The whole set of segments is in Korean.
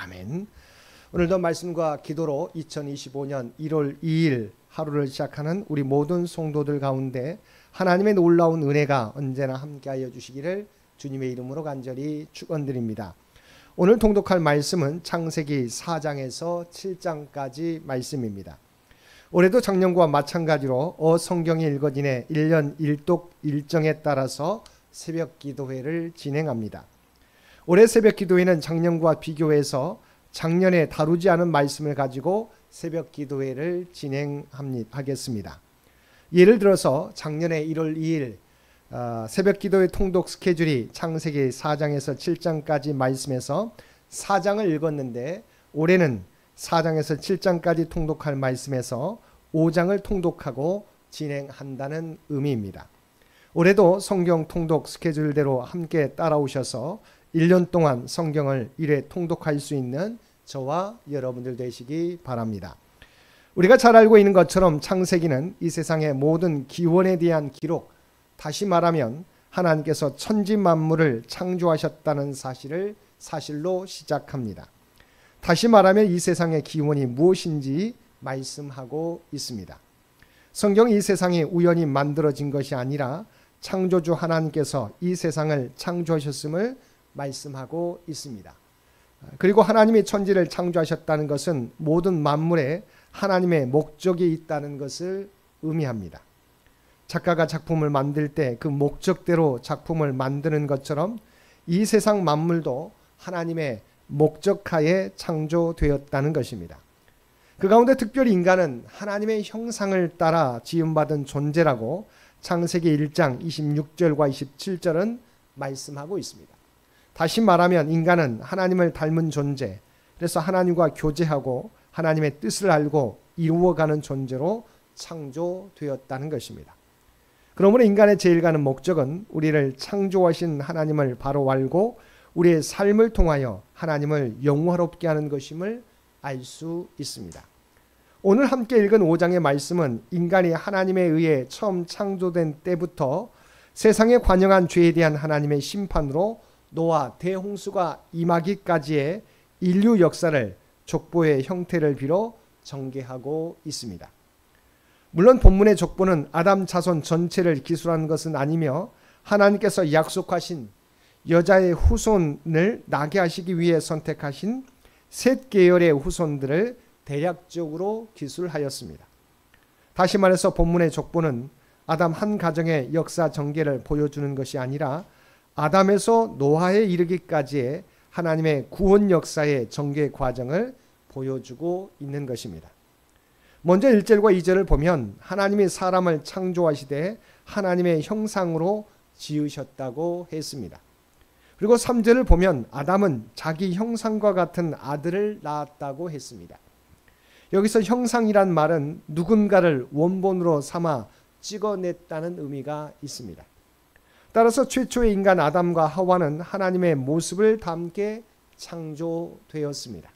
아멘. 오늘도 말씀과 기도로 2025년 1월 2일 하루를 시작하는 우리 모든 성도들 가운데 하나님의 놀라운 은혜가 언제나 함께하여 주시기를 주님의 이름으로 간절히 축원드립니다. 오늘 통독할 말씀은 창세기 4장에서 7장까지 말씀입니다. 올해도 작년과 마찬가지로 성경이 읽어지네 1년 1독 일정에 따라서 새벽 기도회를 진행합니다. 올해 새벽 기도회는 작년과 비교해서 작년에 다루지 않은 말씀을 가지고 새벽 기도회를 진행하겠습니다. 예를 들어서 작년에 1월 2일 새벽 기도회 통독 스케줄이 창세기 4장에서 7장까지 말씀에서 4장을 읽었는데 올해는 4장에서 7장까지 통독할 말씀에서 5장을 통독하고 진행한다는 의미입니다. 올해도 성경 통독 스케줄대로 함께 따라오셔서 1년 동안 성경을 1회 통독할 수 있는 저와 여러분들 되시기 바랍니다. 우리가 잘 알고 있는 것처럼 창세기는 이 세상의 모든 기원에 대한 기록, 다시 말하면 하나님께서 천지 만물을 창조하셨다는 사실로 시작합니다. 다시 말하면 이 세상의 기원이 무엇인지 말씀하고 있습니다. 성경이 이 세상이 우연히 만들어진 것이 아니라 창조주 하나님께서 이 세상을 창조하셨음을 말씀하고 있습니다. 그리고 하나님이 천지를 창조하셨다는 것은 모든 만물에 하나님의 목적이 있다는 것을 의미합니다. 작가가 작품을 만들 때 그 목적대로 작품을 만드는 것처럼 이 세상 만물도 하나님의 목적하에 창조되었다는 것입니다. 그 가운데 특별히 인간은 하나님의 형상을 따라 지음받은 존재라고 창세기 1장 26절과 27절은 말씀하고 있습니다. 다시 말하면 인간은 하나님을 닮은 존재, 그래서 하나님과 교제하고 하나님의 뜻을 알고 이루어가는 존재로 창조되었다는 것입니다. 그러므로 인간의 제일 가는 목적은 우리를 창조하신 하나님을 바로 알고 우리의 삶을 통하여 하나님을 영화롭게 하는 것임을 알 수 있습니다. 오늘 함께 읽은 5장의 말씀은 인간이 하나님에 의해 처음 창조된 때부터 세상에 관영한 죄에 대한 하나님의 심판으로 노아 대홍수가 임하기까지의 인류 역사를 족보의 형태를 빌어 전개하고 있습니다. 물론 본문의 족보는 아담 자손 전체를 기술한 것은 아니며 하나님께서 약속하신 여자의 후손을 나게 하시기 위해 선택하신 셋 계열의 후손들을 대략적으로 기술하였습니다. 다시 말해서 본문의 족보는 아담 한 가정의 역사 전개를 보여주는 것이 아니라 아담에서 노아에 이르기까지의 하나님의 구원 역사의 전개 과정을 보여주고 있는 것입니다. 먼저 1절과 2절을 보면 하나님이 사람을 창조하시되 하나님의 형상으로 지으셨다고 했습니다. 그리고 3절을 보면 아담은 자기 형상과 같은 아들을 낳았다고 했습니다. 여기서 형상이란 말은 누군가를 원본으로 삼아 찍어냈다는 의미가 있습니다. 따라서 최초의 인간 아담과 하와는 하나님의 모습을 담게 창조되었습니다.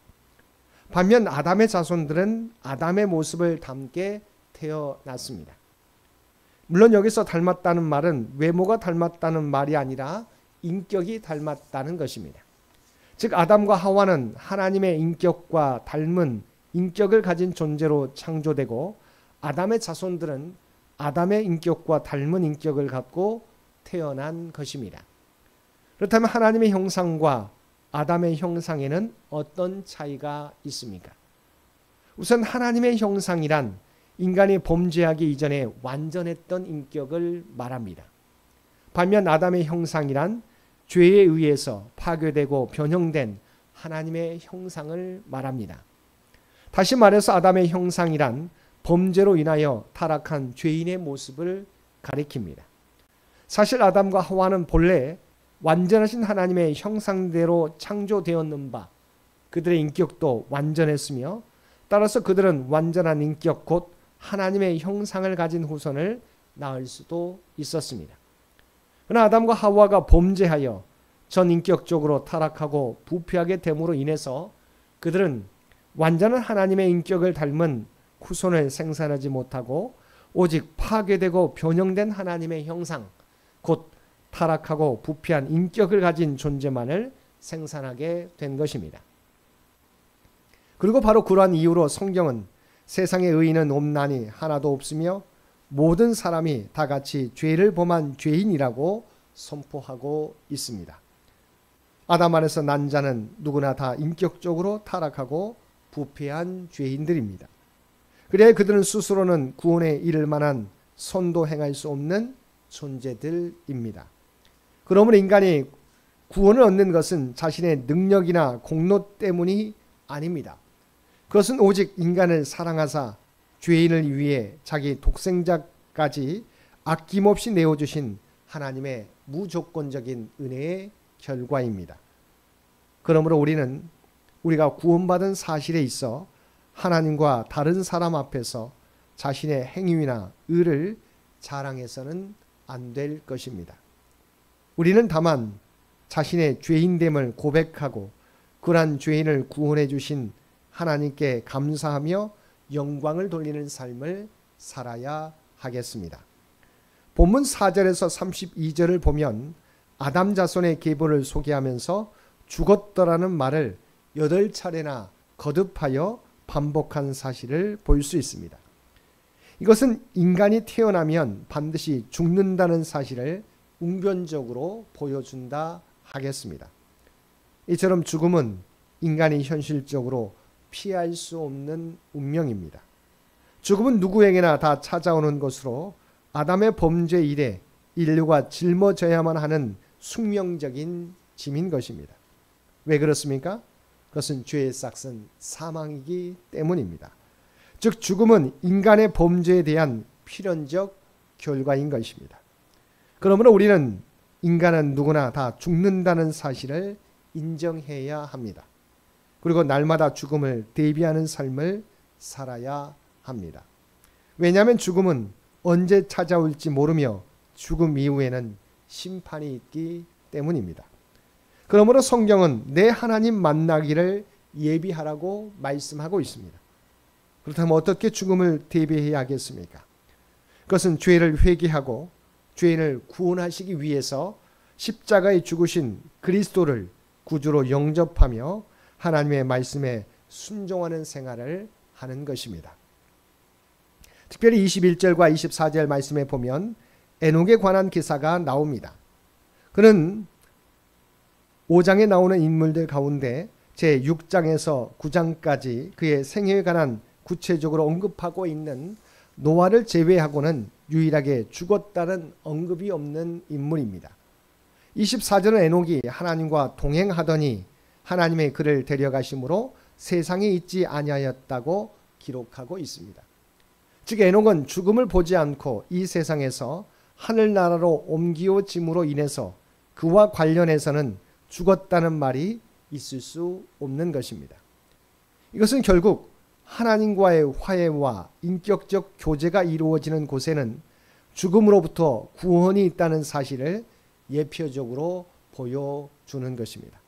반면 아담의 자손들은 아담의 모습을 담게 태어났습니다. 물론 여기서 닮았다는 말은 외모가 닮았다는 말이 아니라 인격이 닮았다는 것입니다. 즉 아담과 하와는 하나님의 인격과 닮은 인격을 가진 존재로 창조되고 아담의 자손들은 아담의 인격과 닮은 인격을 갖고 태어난 것입니다. 그렇다면 하나님의 형상과 아담의 형상에는 어떤 차이가 있습니까? 우선 하나님의 형상이란 인간이 범죄하기 이전에 완전했던 인격을 말합니다. 반면 아담의 형상이란 죄에 의해서 파괴되고 변형된 하나님의 형상을 말합니다. 다시 말해서 아담의 형상이란 범죄로 인하여 타락한 죄인의 모습을 가리킵니다. 사실 아담과 하와는 본래 완전하신 하나님의 형상대로 창조되었는 바 그들의 인격도 완전했으며 따라서 그들은 완전한 인격 곧 하나님의 형상을 가진 후손을 낳을 수도 있었습니다. 그러나 아담과 하와가 범죄하여 전인격적으로 타락하고 부패하게 됨으로 인해서 그들은 완전한 하나님의 인격을 닮은 후손을 생산하지 못하고 오직 파괴되고 변형된 하나님의 형상 곧 타락하고 부패한 인격을 가진 존재만을 생산하게 된 것입니다. 그리고 바로 그러한 이유로 성경은 세상에 의인은 없나니 하나도 없으며 모든 사람이 다 같이 죄를 범한 죄인이라고 선포하고 있습니다. 아담 안에서 난 자는 누구나 다 인격적으로 타락하고 부패한 죄인들입니다. 그래야 그들은 스스로는 구원에 이를 만한 선도 행할 수 없는 존재들입니다. 그러므로 인간이 구원을 얻는 것은 자신의 능력이나 공로 때문이 아닙니다. 그것은 오직 인간을 사랑하사 죄인을 위해 자기 독생자까지 아낌없이 내어주신 하나님의 무조건적인 은혜의 결과입니다. 그러므로 우리는 우리가 구원받은 사실에 있어 하나님과 다른 사람 앞에서 자신의 행위나 의를 자랑해서는 안 될 것입니다. 우리는 다만 자신의 죄인됨을 고백하고 그러한 죄인을 구원해 주신 하나님께 감사하며 영광을 돌리는 삶을 살아야 하겠습니다. 본문 4절에서 32절을 보면 아담 자손의 계보를 소개하면서 죽었더라는 말을 8차례나 거듭하여 반복한 사실을 볼 수 있습니다. 이것은 인간이 태어나면 반드시 죽는다는 사실을 웅변적으로 보여준다 하겠습니다. 이처럼 죽음은 인간이 현실적으로 피할 수 없는 운명입니다. 죽음은 누구에게나 다 찾아오는 것으로 아담의 범죄 이래 인류가 짊어져야만 하는 숙명적인 짐인 것입니다. 왜 그렇습니까? 그것은 죄의 싹은 사망이기 때문입니다. 즉 죽음은 인간의 범죄에 대한 필연적 결과인 것입니다. 그러므로 우리는 인간은 누구나 다 죽는다는 사실을 인정해야 합니다. 그리고 날마다 죽음을 대비하는 삶을 살아야 합니다. 왜냐하면 죽음은 언제 찾아올지 모르며 죽음 이후에는 심판이 있기 때문입니다. 그러므로 성경은 내 하나님 만나기를 예비하라고 말씀하고 있습니다. 그렇다면 어떻게 죽음을 대비해야 하겠습니까? 그것은 죄를 회개하고 죄인을 구원하시기 위해서 십자가에 죽으신 그리스도를 구주로 영접하며 하나님의 말씀에 순종하는 생활을 하는 것입니다. 특별히 21절과 24절 말씀에 보면 에녹에 관한 기사가 나옵니다. 그는 5장에 나오는 인물들 가운데 제6장에서 9장까지 그의 생애에 관한 구체적으로 언급하고 있는 노아를 제외하고는 유일하게 죽었다는 언급이 없는 인물입니다. 24절은 에녹이 하나님과 동행하더니 하나님의 그를 데려가심으로 세상에 있지 아니하였다고 기록하고 있습니다. 즉 에녹은 죽음을 보지 않고 이 세상에서 하늘나라로 옮기어짐으로 인해서 그와 관련해서는 죽었다는 말이 있을 수 없는 것입니다. 이것은 결국 하나님과의 화해와 인격적 교제가 이루어지는 곳에는 죽음으로부터 구원이 있다는 사실을 예표적으로 보여주는 것입니다.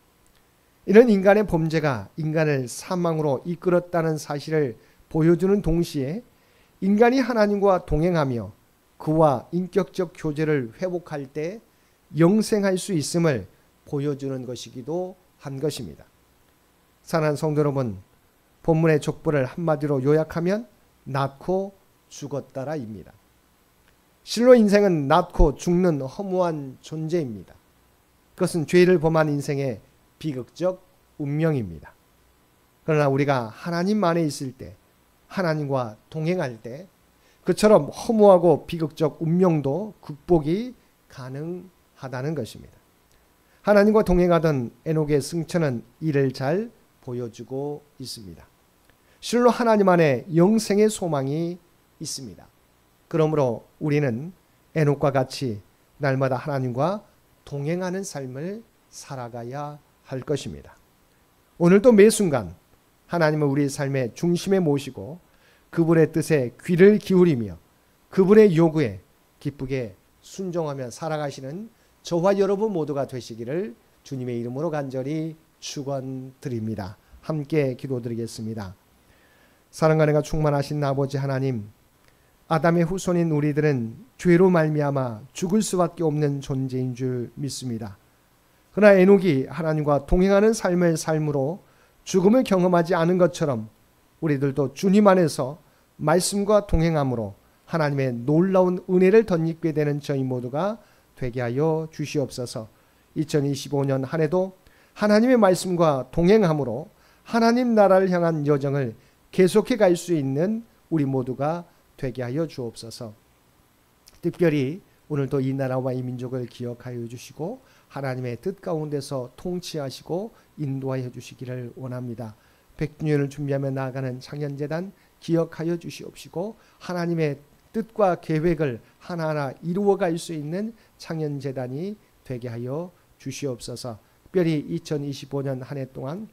이런 인간의 범죄가 인간을 사망으로 이끌었다는 사실을 보여주는 동시에 인간이 하나님과 동행하며 그와 인격적 교제를 회복할 때 영생할 수 있음을 보여주는 것이기도 한 것입니다. 사랑하는 성도 여러분, 본문의 족보를 한마디로 요약하면 낳고 죽었다라입니다. 실로 인생은 낳고 죽는 허무한 존재입니다. 그것은 죄를 범한 인생의 비극적 운명입니다. 그러나 우리가 하나님 안에 있을 때, 하나님과 동행할 때 그처럼 허무하고 비극적 운명도 극복이 가능하다는 것입니다. 하나님과 동행하던 에녹의 승천은 이를 잘 보여주고 있습니다. 실로 하나님 안에 영생의 소망이 있습니다. 그러므로 우리는 에녹과 같이 날마다 하나님과 동행하는 삶을 살아가야 할 것입니다. 오늘도 매 순간 하나님을 우리 삶의 중심에 모시고 그분의 뜻에 귀를 기울이며 그분의 요구에 기쁘게 순종하며 살아가시는 저와 여러분 모두가 되시기를 주님의 이름으로 간절히 축원드립니다. 함께 기도드리겠습니다. 사랑과 은혜가 충만하신 아버지 하나님, 아담의 후손인 우리들은 죄로 말미암아 죽을 수밖에 없는 존재인 줄 믿습니다. 그러나 에녹이 하나님과 동행하는 삶을 삶으로 죽음을 경험하지 않은 것처럼 우리들도 주님 안에서 말씀과 동행함으로 하나님의 놀라운 은혜를 덧입게 되는 저희 모두가 되게 하여 주시옵소서. 2025년 한 해도 하나님의 말씀과 동행함으로 하나님 나라를 향한 여정을 계속해 갈 수 있는 우리 모두가 되게 하여 주옵소서. 특별히 오늘도 이 나라와 이 민족을 기억하여 주시고 하나님의 뜻 가운데서 통치하시고 인도하여 주시기를 원합니다. 100주년을 준비하며 나아가는 창년재단 기억하여 주시옵시고 하나님의 뜻과 계획을 하나하나 이루어갈 수 있는 창년재단이 되게 하여 주시옵소서. 특별히 2025년 한 해 동안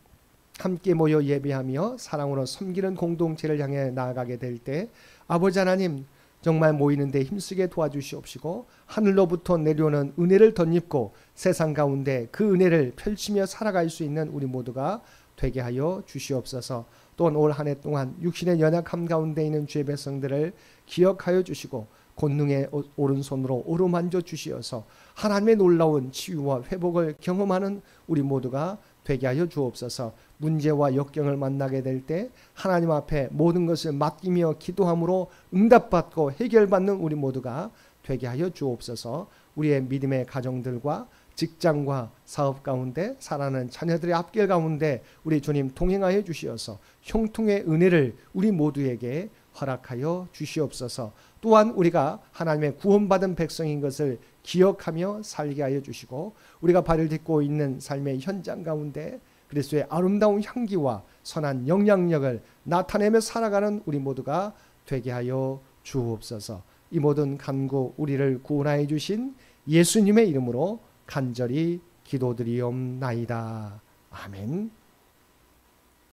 함께 모여 예배하며 사랑으로 섬기는 공동체를 향해 나아가게 될 때 아버지 하나님 정말 모이는데 힘쓰게 도와주시옵시고 하늘로부터 내려오는 은혜를 덧입고 세상 가운데 그 은혜를 펼치며 살아갈 수 있는 우리 모두가 되게 하여 주시옵소서. 또한 올 한 해 동안 육신의 연약함 가운데 있는 주의 백성들을 기억하여 주시고 권능의 오른손으로 오르만져 주시어서 하나님의 놀라운 치유와 회복을 경험하는 우리 모두가 되게 하여 주옵소서. 문제와 역경을 만나게 될 때 하나님 앞에 모든 것을 맡기며 기도함으로 응답받고 해결받는 우리 모두가 되게 하여 주옵소서. 우리의 믿음의 가정들과 직장과 사업 가운데 살아가는 자녀들의 앞길 가운데 우리 주님 동행하여 주시어서 형통의 은혜를 우리 모두에게 허락하여 주시옵소서. 또한 우리가 하나님의 구원받은 백성인 것을 기억하며 살게 하여 주시고 우리가 발을 딛고 있는 삶의 현장 가운데 그리스도의 아름다운 향기와 선한 영향력을 나타내며 살아가는 우리 모두가 되게 하여 주옵소서. 이 모든 간구 우리를 구원하여 주신 예수님의 이름으로 간절히 기도드리옵나이다. 아멘.